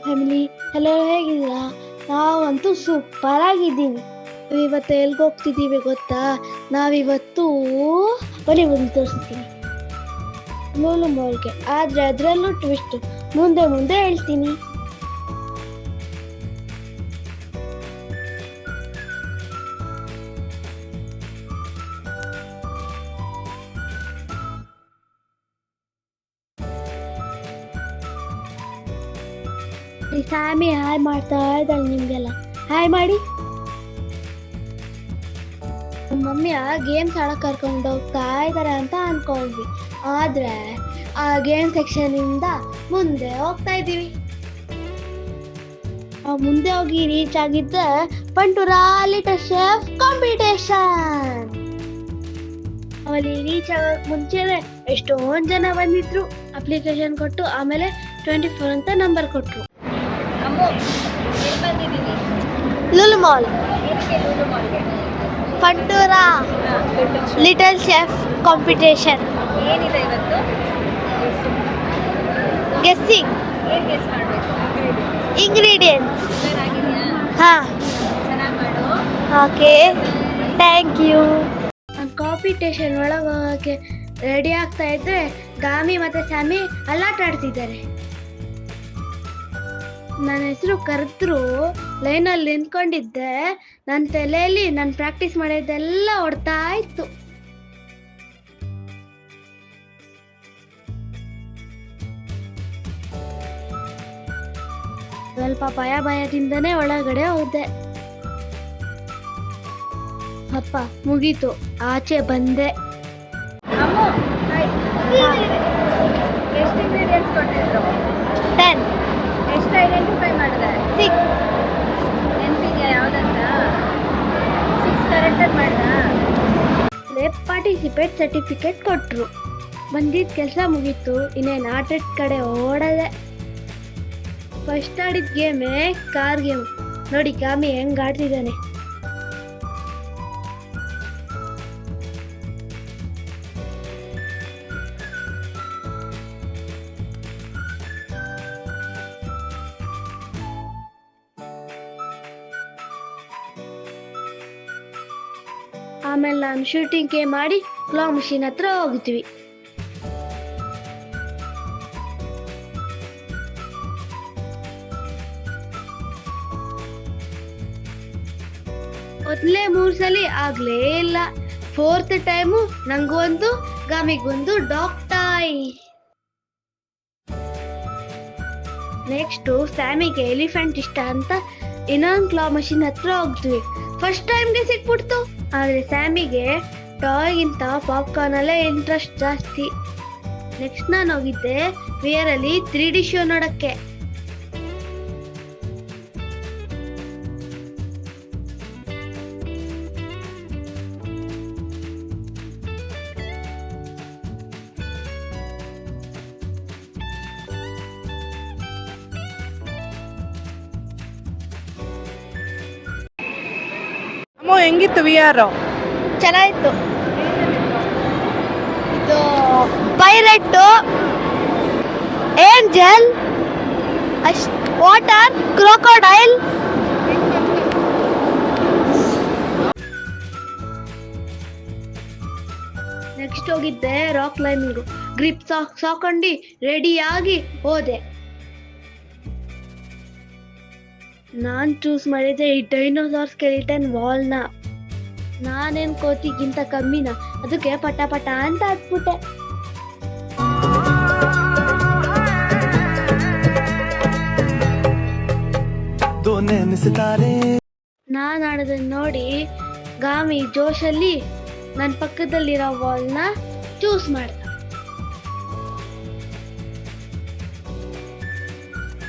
Family, ಎಲ್ಲರೂ ಹೇಗಿದ್ದೀರಾ? ನಾವಂತೂ ಸೂಪರ್ ಆಗಿದ್ದೀವಿ. ಇವತ್ತು ಎಲ್ಗೆ ಹೋಗ್ತಿದ್ದೀವಿ ಗೊತ್ತಾ? ನಾವಿವತ್ತು ಬನ್ನಿ ಒಂದು ತೋರಿಸ್ತೀನಿ, ಲೂಲು ಮಾಲ್ಗೆ. ಆದರೆ ಅದರಲ್ಲೂ ಟ್ವಿಸ್ಟ್, ಮುಂದೆ ಮುಂದೆ ಹೇಳ್ತೀನಿ. ಈ ಸ್ಯಾಮಿ ಹಾಯ್ ಮಾಡ್ತಾ ಇದ್ದಾಳೆ ನಿಮ್ಗೆಲ್ಲ. ಹಾಯ್ ಮಾಡಿ. ನಮ್ಮ ಮಮ್ಮಿ ಗೇಮ್ಸ್ ಆಡಕ್ ಕರ್ಕೊಂಡು ಹೋಗ್ತಾ ಇದ್ದಾರೆ ಅಂತ ಅನ್ಕೊಂಡ್ವಿ. ಆದ್ರೆ ಆ ಗೇಮ್ ಸೆಕ್ಷನ್ ಇಂದ ಮುಂದೆ ಹೋಗ್ತಾ ಇದ್ದೀವಿ. ಮುಂದೆ ಹೋಗಿ ರೀಚ್ ಆಗಿದ್ದೆ ಪಂಟೂರಾ ಲಿಟಲ್ ಶೆಫ್ ಕಾಂಪಿಟೇಷನ್. ಅಲ್ಲಿ ರೀಚ್ ಆಗಕ್ ಮುಂಚೆನೆ ಎಷ್ಟೊಂದ್ ಜನ ಬಂದಿದ್ರು. ಅಪ್ಲಿಕೇಶನ್ ಕೊಟ್ಟು ಆಮೇಲೆ 24 ಅಂತ ನಂಬರ್ ಕೊಟ್ರು. ಲೂಲು ಮಾಲ್, ಪಂಟೂರಾ ಲಿಟಲ್ ಶೆಫ್ ಕಾಂಪಿಟೇಷನ್. ಏನಿದೆ ಇವತ್ತು? Guessing ingredients. ಹಾ, ಚೆನ್ನಾಗಿ ಮಾಡು. Okay, thank you. ನಾನು ಕಾಂಪಿಟೇಷನ್ ಒಳಗೆ ಹೋಗೋಕ್ಕೆ ರೆಡಿ ಆಗ್ತಾ ಇದ್ರೆ ಗಾಮಿ ಮತ್ತೆ ಸ್ಯಾಮಿ ಅಲ್ಲಾಟ ಆಡ್ತಿದ್ದಾರೆ. ನನ್ನ ಹೆಸರು ಕರೆದ್ರು, ಲೈನಲ್ಲಿ ನಿಂತ್ಕೊಂಡಿದ್ದೆ. ನನ್ನ ತಲೆಯಲ್ಲಿ ನಾನು ಪ್ರಾಕ್ಟೀಸ್ ಮಾಡಿದ್ದೆಲ್ಲ ಓಡ್ತಾ ಇತ್ತು. ಸ್ವಲ್ಪ ಭಯದಿಂದನೇ ಒಳಗಡೆ ಹೋದೆ. ಅಪ್ಪ ಮುಗೀತು, ಆಚೆ ಬಂದೆ. ಎಷ್ಟು ಇಂಗ್ರೀಡಿಯೆಂಟ್ಸ್ ಕೊಟ್ಟಿದ್ರು? 10. ಎಷ್ಟು ಐಡೆಂಟಿಫೈ ಮಾಡಿದೆ? 6. ನೆನಪಿಗೆ ಯಾವುದಂತ? 6 ಕರೆಕ್ಟಾಗಿ ಮಾಡ್ದಾ? ಪಾರ್ಟಿಸಿಪೇಟ್ ಸರ್ಟಿಫಿಕೇಟ್ ಕೊಟ್ರು. ಬಂದಿದ್ದ ಕೆಲಸ ಮುಗೀತು. ಇನ್ನೇನು ಆಟದ ಕಡೆ ಓಡದೆ. ಫಸ್ಟ್ ಆಡಿದ ಗೇಮೇ ಕಾರ್ ಗೇಮ್. ನೋಡಿ ಗಾಮಿ ಹೆಂಗ್ ಆಡ್ತಿದ್ದಾನೆ. ಆಮೇಲೆ ನಾನು ಶೂಟಿಂಗ್ ಗೇಮ್ ಮಾಡಿ ಕ್ಲಾ ಮಷೀನ್ ಹತ್ರ ಹೋಗ್ತೀವಿ. ಮೊದಲೇ 3 ಸಲ ಆಗ್ಲೇ ಇಲ್ಲ. 4th ಟೈಮು ನಂಗೊಂದು ಗಾಮಿಗೊಂದು ಡಾಗ್ ಟಾಯ್. ನೆಕ್ಸ್ಟ್ ಸ್ಯಾಮಿಗೆ ಎಲಿಫೆಂಟ್ ಇಷ್ಟ ಅಂತ ಇನ್ನೊಂದು ಕ್ಲಾ ಮಷೀನ್ ಹತ್ರ ಹೋಗ್ತೀವಿ. ಫಸ್ಟ್ ಟೈಮ್ಗೆ ಸಿಕ್ಬಿಡ್ತು. ಆದ್ರೆ ಸ್ಯಾಮಿಗೆ ಟಾಯ್ಗಿಂತ ಪಾಪ್ಕಾರ್ನ್ ಅಲ್ಲೇ ಇಂಟ್ರೆಸ್ಟ್ ಜಾಸ್ತಿ. ನೆಕ್ಸ್ಟ್ ನಾನು ಹೋಗಿದ್ದೆ ವಿಯರ್ ಅಲ್ಲಿ 3D ಶೋ ನೋಡಕ್ಕೆ. ಹೆಂಗಿತ್ತು ವಿಆರ್? ಚೆನ್ನಾಗಿತ್ತು. ಇದು pirate, angel, water, crocodile. Next ಹೋಗಿದ್ದೆ ರಾಕ್ ಕ್ಲೈಂಬಿಂಗು. ಗ್ರಿಪ್ ಸಾಕ್ಸ್ ಹಾಕೊಂಡು ರೆಡಿಯಾಗಿ ಹೋದೆ. ನಾನ್ ಚೂಸ್ ಮಾಡಿದ್ದೆ ಈ ಡೈನೋಸಾರ್ ಸ್ಕೆಲಿಟನ್ ವಾಲ್ನ. ನಾನೇನ್ ಕೋತಿಗಿಂತ ಕಮ್ಮಿನ, ಅದಕ್ಕೆ ಪಟ ಪಟ ಅಂತ ಹತ್ಬಿಟ್ಟೆ. ನಾನ್ ಆಡೋದನ್ನ ನೋಡಿ ಗಾಮಿ ಜೋಶಲ್ಲಿ ನನ್ನ ಪಕ್ಕದಲ್ಲಿರೋ ವಾಲ್ನ ಚೂಸ್ ಮಾಡ್ದ.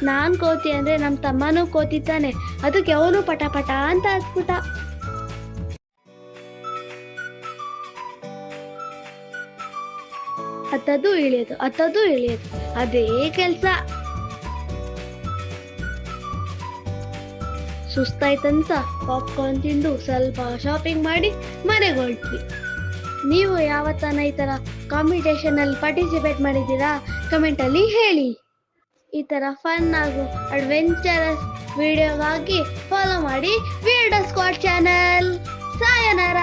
ನಾನ್ ಕೋತಿ ಅಂದ್ರೆ ನಮ್ ತಮ್ಮನೂ ಕೋತಿದ್ದಾನೆ, ಅದಕ್ಕೆ ಅವನು ಪಟ ಪಟ ಅಂತ ಹತ್ಬಿಟ್ಟ. ಹತ್ತದು ಇಳಿಯೋದು, ಹತ್ತದು ಇಳಿಯೋದು, ಅದೇ ಕೆಲ್ಸ. ಸುಸ್ತಾಯ್ತಂತ ಪಾಪ್ಕಾರ್ನ್ ತಿಂದು ಸ್ವಲ್ಪ ಶಾಪಿಂಗ್ ಮಾಡಿ ಮನೆಗೆ ಹೊರಟ್ವಿ. ನೀವು ಯಾವತ್ತನ ಈ ತರ ಕಾಂಪಿಟೇಷನ್ ಅಲ್ಲಿ ಪಾರ್ಟಿಸಿಪೇಟ್ ಮಾಡಿದ್ದೀರಾ? ಕಮೆಂಟ್ ಅಲ್ಲಿ ಹೇಳಿ. ಈ ತರ ಫನ್ ಹಾಗೂ ಅಡ್ವೆಂಚರಸ್ ವಿಡಿಯೋಗಾಗಿ ಫಾಲೋ ಮಾಡಿ ವಿಯರ್ಡ್ ಸ್ಕ್ವಾಡ್ ಚಾನಲ್. ಸಾಯನಾರ.